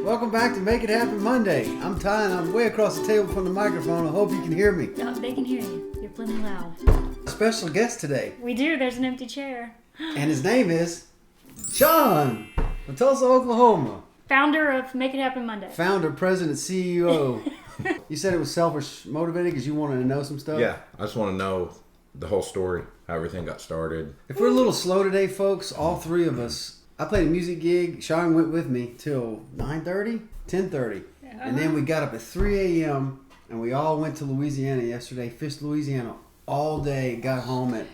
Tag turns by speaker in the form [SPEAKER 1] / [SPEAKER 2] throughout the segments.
[SPEAKER 1] Welcome back to Make It Happen Monday. I'm Ty and I'm way across the table from the microphone. I hope you can hear me.
[SPEAKER 2] No, they can hear you. You're plenty loud.
[SPEAKER 1] Special guest today.
[SPEAKER 2] We do. There's an empty chair.
[SPEAKER 1] And his name is Sean from Tulsa, Oklahoma.
[SPEAKER 2] Founder of Make It Happen Monday.
[SPEAKER 1] Founder, president, CEO. You said it was selfish motivated because you wanted to know some stuff?
[SPEAKER 3] Yeah, I just want to know the whole story, how everything got started.
[SPEAKER 1] If we're a little slow today, folks, all three of us, I played a music gig. Sean went with me till 9:30, 10:30. And then we got up at 3 a.m. and we all went to Louisiana yesterday, fished Louisiana all day, got home at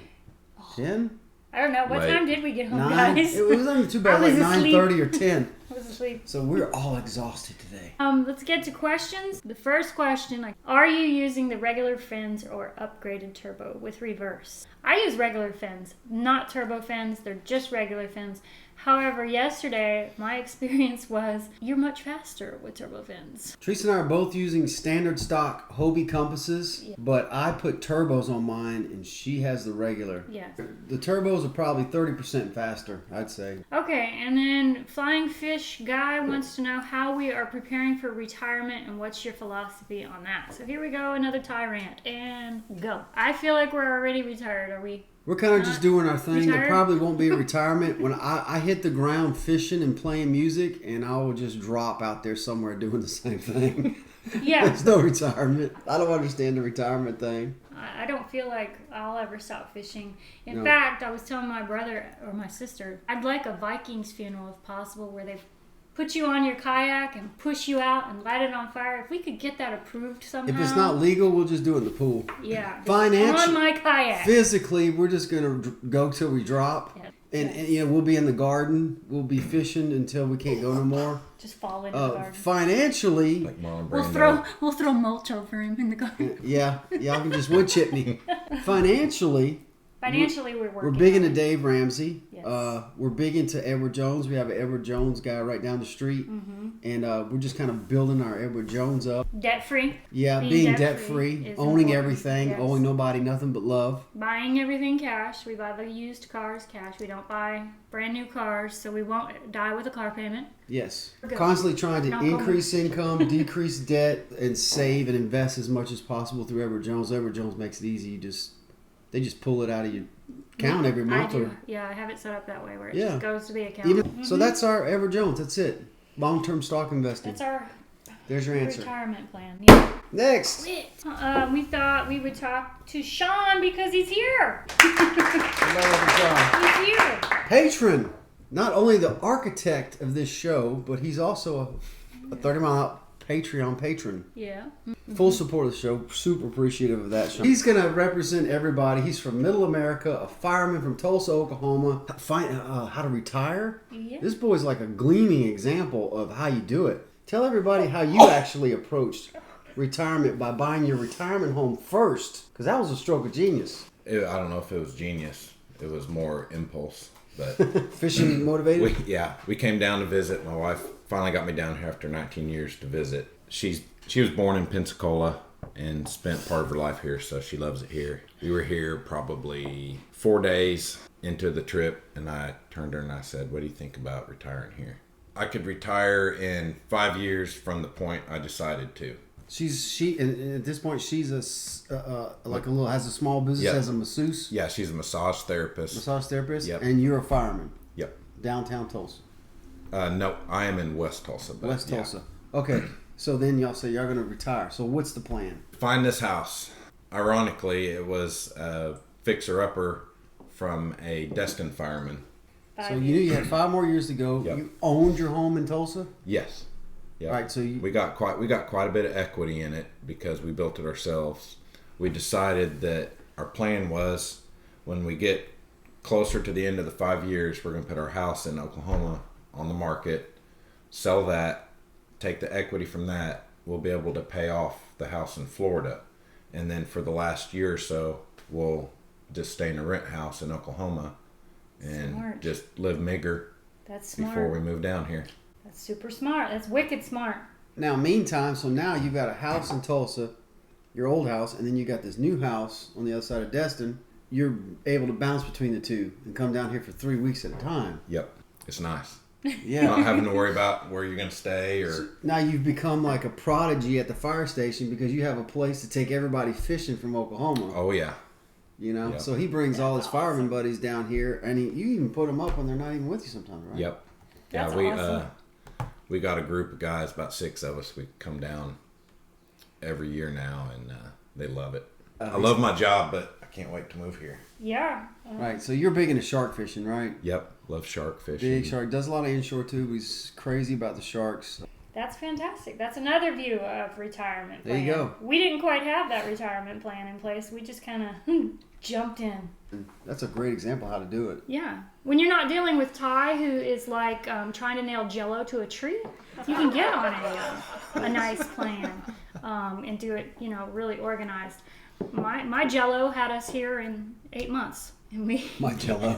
[SPEAKER 1] 10?
[SPEAKER 2] I don't know. What time did we get home,
[SPEAKER 1] 9?
[SPEAKER 2] guys?
[SPEAKER 1] It was only too bad, like 9:30 or 10.
[SPEAKER 2] I was asleep.
[SPEAKER 1] So we're all exhausted today.
[SPEAKER 2] Let's get to questions. The first question, are you using the regular fins or upgraded turbo with reverse? I use regular fins, not turbo fins. They're just regular fins. However, yesterday, my experience was you're much faster with turbo fins.
[SPEAKER 1] Teresa and I are both using standard stock Hobie compasses, but I put turbos on mine and she has the regular.
[SPEAKER 2] Yes.
[SPEAKER 1] The turbos are probably 30% faster, I'd say.
[SPEAKER 2] Okay, and then Flying Fish Guy wants to know how we are preparing for retirement and what's your philosophy on that. So here we go, another Ty rant, and go. I feel like we're already retired. Are we?
[SPEAKER 1] We're kind of just doing our thing.
[SPEAKER 2] Retired?
[SPEAKER 1] There probably won't be a retirement. When I hit the ground fishing and playing music, and I will just drop out there somewhere doing the same thing.
[SPEAKER 2] Yeah.
[SPEAKER 1] There's no retirement. I don't understand the retirement thing.
[SPEAKER 2] I don't feel like I'll ever stop fishing. In
[SPEAKER 1] No.
[SPEAKER 2] fact, I was telling my brother or my sister, I'd like a Vikings funeral if possible, where they put you on your kayak and push you out and light it on fire. If we could get that approved somehow.
[SPEAKER 1] If it's not legal, we'll just do it in the pool.
[SPEAKER 2] Yeah. just
[SPEAKER 1] Financial-
[SPEAKER 2] on my kayak.
[SPEAKER 1] Physically, we're just going to go till we drop.
[SPEAKER 2] Yeah.
[SPEAKER 1] And you know, we'll be in the garden. We'll be fishing until we can't go no more.
[SPEAKER 2] Just fall into the garden.
[SPEAKER 1] Financially,
[SPEAKER 3] Like Marlon
[SPEAKER 2] We'll throw mulch over him in the garden.
[SPEAKER 1] yeah, y'all can just wood chip me. Financially,
[SPEAKER 2] We're working.
[SPEAKER 1] we're big into Dave Ramsey.
[SPEAKER 2] Yes.
[SPEAKER 1] We're big into Edward Jones. We have an Edward Jones guy right down the street. And we're just kind of building our Edward Jones up.
[SPEAKER 2] Debt free.
[SPEAKER 1] Yeah, being debt free, owning everything, owing nobody nothing but love.
[SPEAKER 2] Buying everything cash. We buy the used cars cash. We don't buy brand new cars, so we won't die with a car payment.
[SPEAKER 1] Yes.
[SPEAKER 2] Good.
[SPEAKER 1] Constantly trying to
[SPEAKER 2] Not
[SPEAKER 1] increase income, decrease debt, and save and invest as much as possible through Edward Jones. Edward Jones makes it easy. They just pull it out of your account every month.
[SPEAKER 2] I do. Yeah, I have it set up that way where it
[SPEAKER 1] Yeah.
[SPEAKER 2] just goes to the account.
[SPEAKER 1] So that's our Edward Jones. That's it. Long-term stock investing.
[SPEAKER 2] That's our
[SPEAKER 1] There's your answer.
[SPEAKER 2] retirement plan. Yeah.
[SPEAKER 1] Next.
[SPEAKER 2] We thought we would talk to Sean because he's here.
[SPEAKER 1] Hello,
[SPEAKER 2] He's here.
[SPEAKER 1] Patron. Not only the architect of this show, but he's also a 30 Mile Out Patreon patron.
[SPEAKER 2] Yeah.
[SPEAKER 1] Full support of the show. Super appreciative of that, Sean. He's going to represent everybody. He's from Middle America, a fireman from Tulsa, Oklahoma. How to retire.
[SPEAKER 2] Yeah.
[SPEAKER 1] This boy's like a gleaming example of how you do it. Tell everybody how you actually approached retirement by buying your retirement home first, because that was a stroke of genius.
[SPEAKER 3] I don't know if it was genius. It was more impulse. But
[SPEAKER 1] Fishing motivated?
[SPEAKER 3] we came down to visit. My wife finally got me down here after 19 years to visit. She was born in Pensacola and spent part of her life here, so she loves it here. We were here probably 4 days into the trip, and I turned to her and I said, "What do you think about retiring here?" I could retire in 5 years from the point I decided to.
[SPEAKER 1] And at this point she's has a small business
[SPEAKER 3] Yep.
[SPEAKER 1] as a masseuse.
[SPEAKER 3] Yeah, she's a massage therapist.
[SPEAKER 1] Massage therapist.
[SPEAKER 3] Yep.
[SPEAKER 1] And you're a fireman.
[SPEAKER 3] Yep.
[SPEAKER 1] Downtown Tulsa.
[SPEAKER 3] No, I am in West Tulsa. But
[SPEAKER 1] West
[SPEAKER 3] yeah.
[SPEAKER 1] Tulsa. Okay. So then y'all say y'all gonna retire. So what's the plan?
[SPEAKER 3] Find this house. Ironically, it was a fixer-upper from a destined fireman.
[SPEAKER 1] So you knew you had 5 more years to go.
[SPEAKER 3] Yep.
[SPEAKER 1] You owned your home in Tulsa?
[SPEAKER 3] Yes. Yeah.
[SPEAKER 1] All right, so
[SPEAKER 3] we got quite a bit of equity in it because we built it ourselves. We decided that our plan was when we get closer to the end of the 5 years, we're going to put our house in Oklahoma on the market, sell that, take the equity from that. We'll be able to pay off the house in Florida. And then for the last year or so, we'll just stay in a rent house in Oklahoma and just live meager.
[SPEAKER 2] That's smart.
[SPEAKER 3] Before we move down here.
[SPEAKER 2] That's super smart. That's wicked smart.
[SPEAKER 1] now meantime, so now you've got a house in Tulsa, your old house, and then you got this new house on the other side of Destin. You're able to bounce between the two and come down here for 3 weeks at a time.
[SPEAKER 3] Yep. It's nice.
[SPEAKER 1] Yeah.
[SPEAKER 3] Not having to worry about where you're going to stay or...
[SPEAKER 1] Now you've become like a prodigy at the fire station because you have a place to take everybody fishing from Oklahoma.
[SPEAKER 3] Oh, yeah.
[SPEAKER 1] You know?
[SPEAKER 3] Yep.
[SPEAKER 1] So he brings all his
[SPEAKER 2] That's
[SPEAKER 1] fireman
[SPEAKER 2] awesome.
[SPEAKER 1] buddies down here, and you even put them up when they're not even with you sometimes, right?
[SPEAKER 3] Yep.
[SPEAKER 2] That's
[SPEAKER 3] yeah,
[SPEAKER 2] awesome.
[SPEAKER 3] We got a group of guys, about 6 of us. We come down every year now, and they love it. I love my job, but I can't wait to move here.
[SPEAKER 2] Yeah.
[SPEAKER 1] Right. So you're big into shark fishing, right?
[SPEAKER 3] Yep. Love shark fishing.
[SPEAKER 1] Big shark. Does a lot of inshore too. He's crazy about the sharks.
[SPEAKER 2] That's fantastic. That's another view of retirement plan.
[SPEAKER 1] There you go.
[SPEAKER 2] We didn't quite have that retirement plan in place. We just kind of jumped in.
[SPEAKER 1] That's a great example of how to do it.
[SPEAKER 2] Yeah. When you're not dealing with Ty, who is like trying to nail Jell-O to a tree, you can get on a nice plan and do it, really organized. My Jell-O had us here in 8 months. And
[SPEAKER 1] My Jell-O.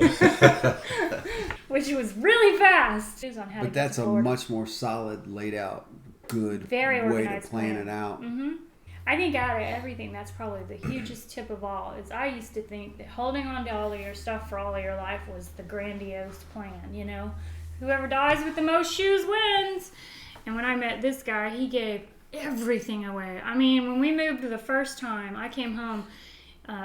[SPEAKER 2] which was really fast.
[SPEAKER 1] But that's a much more solid, laid out, good
[SPEAKER 2] Very
[SPEAKER 1] way to
[SPEAKER 2] organized
[SPEAKER 1] plan
[SPEAKER 2] plan.
[SPEAKER 1] it out.
[SPEAKER 2] Mm-hmm. I think out of everything, that's probably the hugest tip of all. Is I used to think that holding on to all of your stuff for all of your life was the grandiose plan. Whoever dies with the most shoes wins. And when I met this guy, he gave everything away. I mean, when we moved the first time, I came home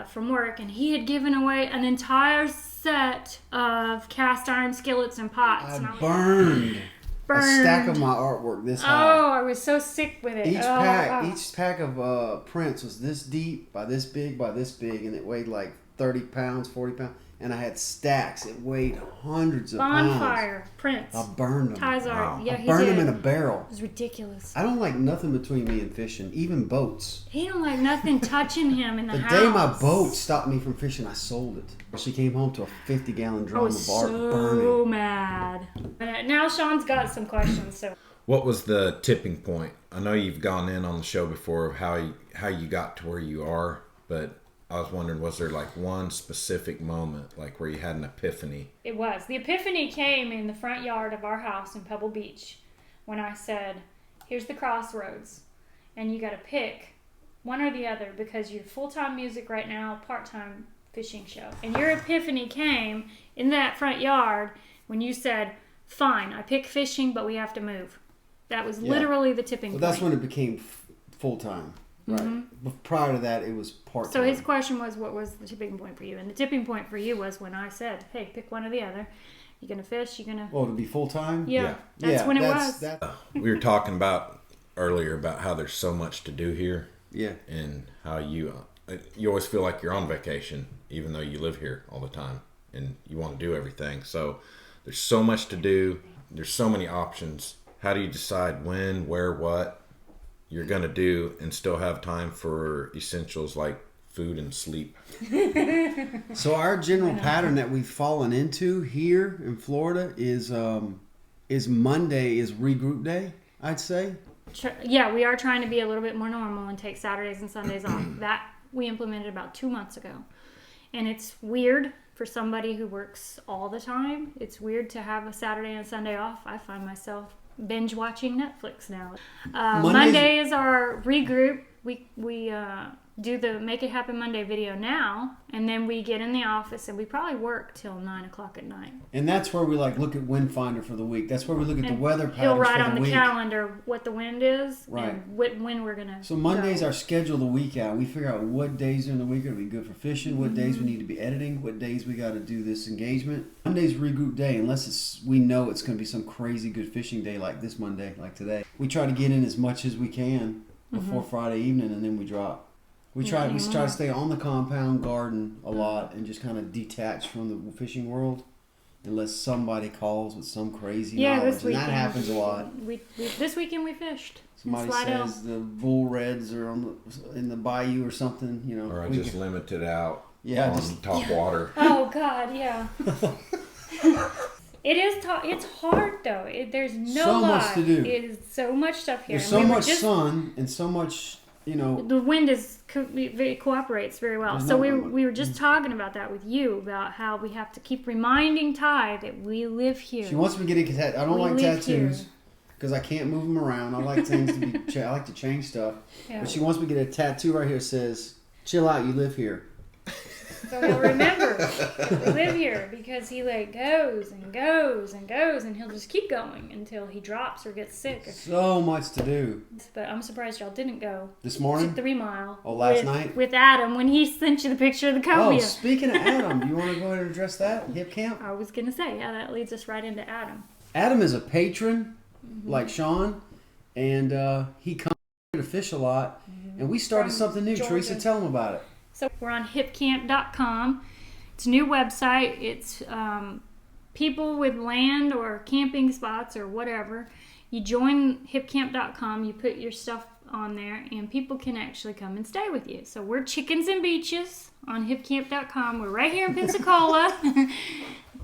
[SPEAKER 2] from work, and he had given away an entire set of cast iron skillets and pots. And I was
[SPEAKER 1] burned a stack of my artwork this high.
[SPEAKER 2] Oh, I was so sick with it.
[SPEAKER 1] Each pack of prints was this deep by this big, and it weighed like 30 pounds, 40 pounds. And I had stacks. It weighed hundreds of pounds.
[SPEAKER 2] Bonfire prints.
[SPEAKER 1] I burned them.
[SPEAKER 2] Ty's art. Yeah,
[SPEAKER 1] I
[SPEAKER 2] he
[SPEAKER 1] burned
[SPEAKER 2] did.
[SPEAKER 1] them in a barrel.
[SPEAKER 2] It was ridiculous.
[SPEAKER 1] I don't like nothing between me and fishing, even boats.
[SPEAKER 2] He don't like nothing touching him in the house.
[SPEAKER 1] The day my boat stopped me from fishing, I sold it. She came home to a 50-gallon
[SPEAKER 2] I
[SPEAKER 1] drum
[SPEAKER 2] was
[SPEAKER 1] of bark
[SPEAKER 2] so
[SPEAKER 1] burning.
[SPEAKER 2] mad. Now Sean's got some questions. So
[SPEAKER 3] What was the tipping point? I know you've gone in on the show before of how you got to where you are, but I was wondering, was there like one specific moment, like where you had an epiphany?
[SPEAKER 2] it was. The epiphany came in the front yard of our house in Pebble Beach when I said, here's the crossroads, and you got to pick one or the other because you're full-time music right now, part-time fishing show. And your epiphany came in that front yard when you said, fine, I pick fishing, but we have to move. That was literally the tipping point.
[SPEAKER 1] That's when it became full-time. Right.
[SPEAKER 2] Mm-hmm.
[SPEAKER 1] But prior to that, it was part-time.
[SPEAKER 2] So his question was, what was the tipping point for you? And the tipping point for you was when I said, hey, pick one or the other. You going to fish? You going to...
[SPEAKER 1] Oh, to be full-time?
[SPEAKER 2] Yeah. That's when it was.
[SPEAKER 3] We were talking about earlier about how there's so much to do here.
[SPEAKER 1] Yeah.
[SPEAKER 3] And how you always feel like you're on vacation, even though you live here all the time and you want to do everything. So there's so much to do. There's so many options. How do you decide when, where, what you're going to do and still have time for essentials like food and sleep?
[SPEAKER 1] So our general pattern that we've fallen into here in Florida is Monday is regroup day, I'd say.
[SPEAKER 2] Yeah, we are trying to be a little bit more normal and take Saturdays and Sundays off. That we implemented about 2 months ago. And it's weird for somebody who works all the time. It's weird to have a Saturday and Sunday off. I find myself binge watching Netflix now. Monday is our regroup. We do the Make It Happen Monday video now, and then we get in the office and we probably work till 9 o'clock at night.
[SPEAKER 1] And that's where we look at Wind Finder for the week. That's where we look at the weather patterns
[SPEAKER 2] He'll write
[SPEAKER 1] for
[SPEAKER 2] on
[SPEAKER 1] the
[SPEAKER 2] the
[SPEAKER 1] week.
[SPEAKER 2] calendar what the wind is
[SPEAKER 1] Right.
[SPEAKER 2] and when we're gonna.
[SPEAKER 1] So Mondays
[SPEAKER 2] go.
[SPEAKER 1] are schedule the week out. We figure out what days during the week are we good for fishing, what days we need to be editing, what days we got to do this engagement. Monday's regroup day, unless we know it's going to be some crazy good fishing day like this Monday, like today. We try to get in as much as we can before Friday evening, and then we drop. We try to stay on the compound garden a lot and just kind of detach from the fishing world unless somebody calls with some crazy knowledge.
[SPEAKER 2] This weekend,
[SPEAKER 1] and that happens a lot.
[SPEAKER 2] This weekend we fished.
[SPEAKER 1] Somebody says the Beulah Reds are in the bayou or something,
[SPEAKER 3] Or I just limit it out on top water.
[SPEAKER 2] Oh, God, yeah. It's hard, though. There's no
[SPEAKER 1] so
[SPEAKER 2] lie.
[SPEAKER 1] much to do.
[SPEAKER 2] It is so much stuff here.
[SPEAKER 1] There's
[SPEAKER 2] And
[SPEAKER 1] so much sun and so much,
[SPEAKER 2] The wind it cooperates very well.
[SPEAKER 1] There's
[SPEAKER 2] So
[SPEAKER 1] no-
[SPEAKER 2] we were just talking about that with you, about how we have to keep reminding Ty that we live here.
[SPEAKER 1] She wants me to get a tattoo. I don't
[SPEAKER 2] We
[SPEAKER 1] like
[SPEAKER 2] live
[SPEAKER 1] tattoos
[SPEAKER 2] here.
[SPEAKER 1] because I can't move them around. I like things to be. I like to change stuff.
[SPEAKER 2] Yeah.
[SPEAKER 1] But she wants me to get a tattoo right here that says, "Chill out, you live here."
[SPEAKER 2] So he'll remember to live here because he like goes and goes and goes and he'll just keep going until he drops or gets sick.
[SPEAKER 1] So much to do.
[SPEAKER 2] But I'm surprised y'all didn't go.
[SPEAKER 1] This morning?
[SPEAKER 2] 3 mile.
[SPEAKER 1] Oh, last night?
[SPEAKER 2] With Adam when he sent you the picture of the cobia.
[SPEAKER 1] Oh, speaking of Adam, do you want to go ahead and address that? Hipcamp?
[SPEAKER 2] I was going to say, yeah, that leads us right into Adam.
[SPEAKER 1] Adam is a patron, like Sean, and he comes here to fish a lot. And we started something new.
[SPEAKER 2] Georgia.
[SPEAKER 1] Teresa, tell him about it.
[SPEAKER 2] So we're on hipcamp.com. It's a new website. It's people with land or camping spots or whatever. You join hipcamp.com, you put your stuff on there, and people can actually come and stay with you. So we're Chickens and Beaches on hipcamp.com. We're right here in Pensacola.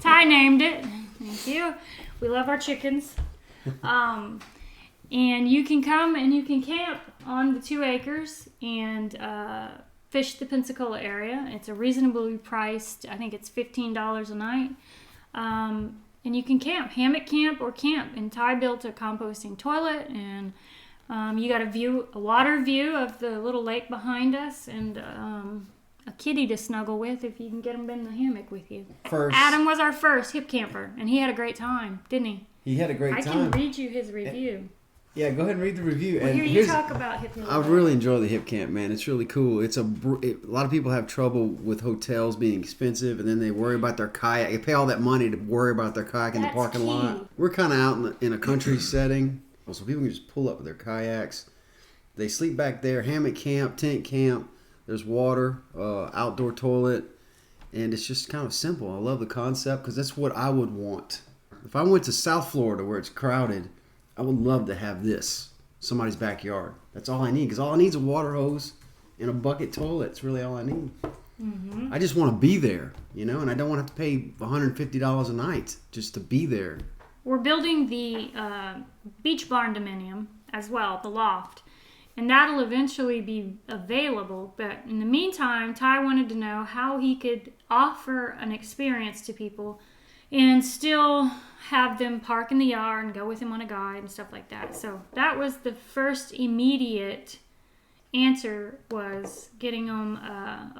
[SPEAKER 2] Ty named it. Thank you. We love our chickens. And you can come and you can camp on the 2 acres and fish the Pensacola area. It's a reasonably priced, I think it's $15 a night. And you can camp, hammock camp or camp. And Ty built a composting toilet, and you got a water view of the little lake behind us, and a kitty to snuggle with if you can get him in the hammock with you. Adam was our first hip camper, and he had a great time, didn't he?
[SPEAKER 1] He had a great time.
[SPEAKER 2] I can read you his review.
[SPEAKER 1] Yeah, go ahead and read the review.
[SPEAKER 2] Well,
[SPEAKER 1] and
[SPEAKER 2] here you talk about hip camp.
[SPEAKER 1] I really enjoy the hip camp, man. It's really cool. A lot of people have trouble with hotels being expensive, and then they worry about their kayak. They pay all that money to worry about their kayak in the parking lot. We're kind of out in a country setting, so people can just pull up with their kayaks. They sleep back there, hammock camp, tent camp. There's water, outdoor toilet, and it's just kind of simple. I love the concept because that's what I would want. If I went to South Florida where it's crowded, I would love to have this, somebody's backyard. That's all I need, because all I need is a water hose and a bucket toilet. It's really all I need. Mm-hmm. I just want to be there, and I don't want to have to pay $150 a night just to be there.
[SPEAKER 2] We're building the beach barn dominium as well, the loft, and that'll eventually be available. But in the meantime, Ty wanted to know how he could offer an experience to people and still have them park in the yard and go with him on a guide and stuff like that. So that was the first immediate answer, was getting them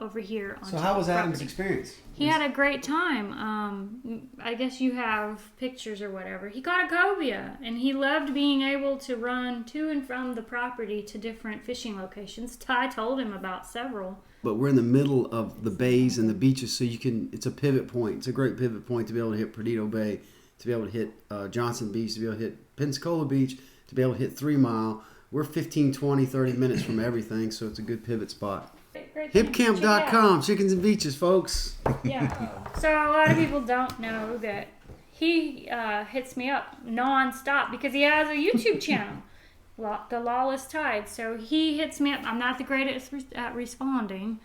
[SPEAKER 2] over here.
[SPEAKER 1] So how was Adam's experience?
[SPEAKER 2] He had a great time. I guess you have pictures or whatever. He caught a cobia, and he loved being able to run to and from the property to different fishing locations. Ty told him about several.
[SPEAKER 1] But we're in the middle of the bays and the beaches, so it's a pivot point. It's a great pivot point to be able to hit Perdido Bay, to be able to hit Johnson Beach, to be able to hit Pensacola Beach, to be able to hit 3 Mile. We're 15, 20, 30 minutes from everything, so it's a good pivot spot. Hipcamp.com, Chickens and Beaches, folks.
[SPEAKER 2] Yeah. So a lot of people don't know that he hits me up nonstop because he has a YouTube channel. The Lawless Tide. So he hits me up. I'm not the greatest at responding.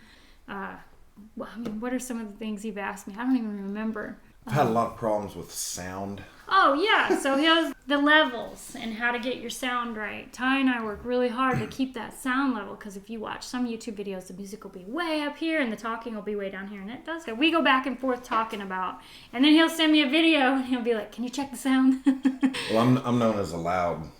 [SPEAKER 2] What are some of the things you've asked me? I don't even remember.
[SPEAKER 3] I've had a lot of problems with sound.
[SPEAKER 2] Oh, yeah. So he has the levels and how to get your sound right. Ty and I work really hard to keep that sound level, because if you watch some YouTube videos, the music will be way up here and the talking will be way down here, and it does. So we go back and forth talking about, and then he'll send me a video and he'll be like, "Can you check the sound?"
[SPEAKER 3] Well, I'm known as a loud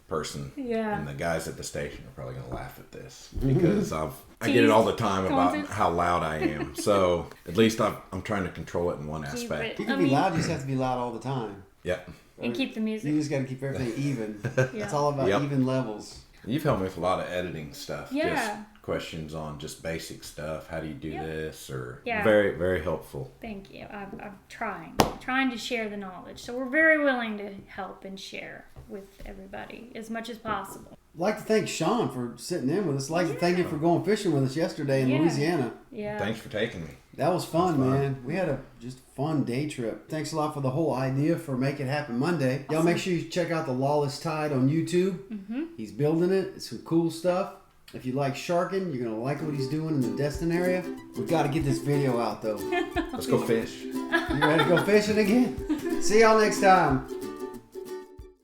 [SPEAKER 3] person.
[SPEAKER 2] Yeah.
[SPEAKER 3] And the guys at the station are probably going to laugh at this because I get it all the time about how loud I am. So at least I'm trying to control it in one aspect.
[SPEAKER 1] You can be loud, you just have to be loud all the time.
[SPEAKER 3] Yep.
[SPEAKER 2] And keep the music.
[SPEAKER 1] You just got to keep everything even.
[SPEAKER 2] Yeah.
[SPEAKER 1] It's all about even levels.
[SPEAKER 3] You've helped me with a lot of editing stuff.
[SPEAKER 2] Yeah.
[SPEAKER 3] Just questions on just basic stuff. How do you do this? Or
[SPEAKER 2] Yeah.
[SPEAKER 3] Very, very helpful.
[SPEAKER 2] Thank you. I'm trying to share the knowledge. So we're very willing to help and share with everybody as much as possible.
[SPEAKER 1] I'd like to thank Sean for sitting in with us. I'd like to thank you for going fishing with us yesterday in Louisiana.
[SPEAKER 2] Yeah.
[SPEAKER 3] Thanks for taking me.
[SPEAKER 1] That was fun, man. We had a just fun day trip. Thanks a lot for the whole idea for Make It Happen Monday. Y'all make sure you check out the Lawless Tide on YouTube. Mm-hmm. He's building it. It's some cool stuff. If you like sharking, you're going to like what he's doing in the Destin area. We've got to get this video out, though.
[SPEAKER 3] Let's go fish.
[SPEAKER 1] You ready to go fishing again? See y'all next time.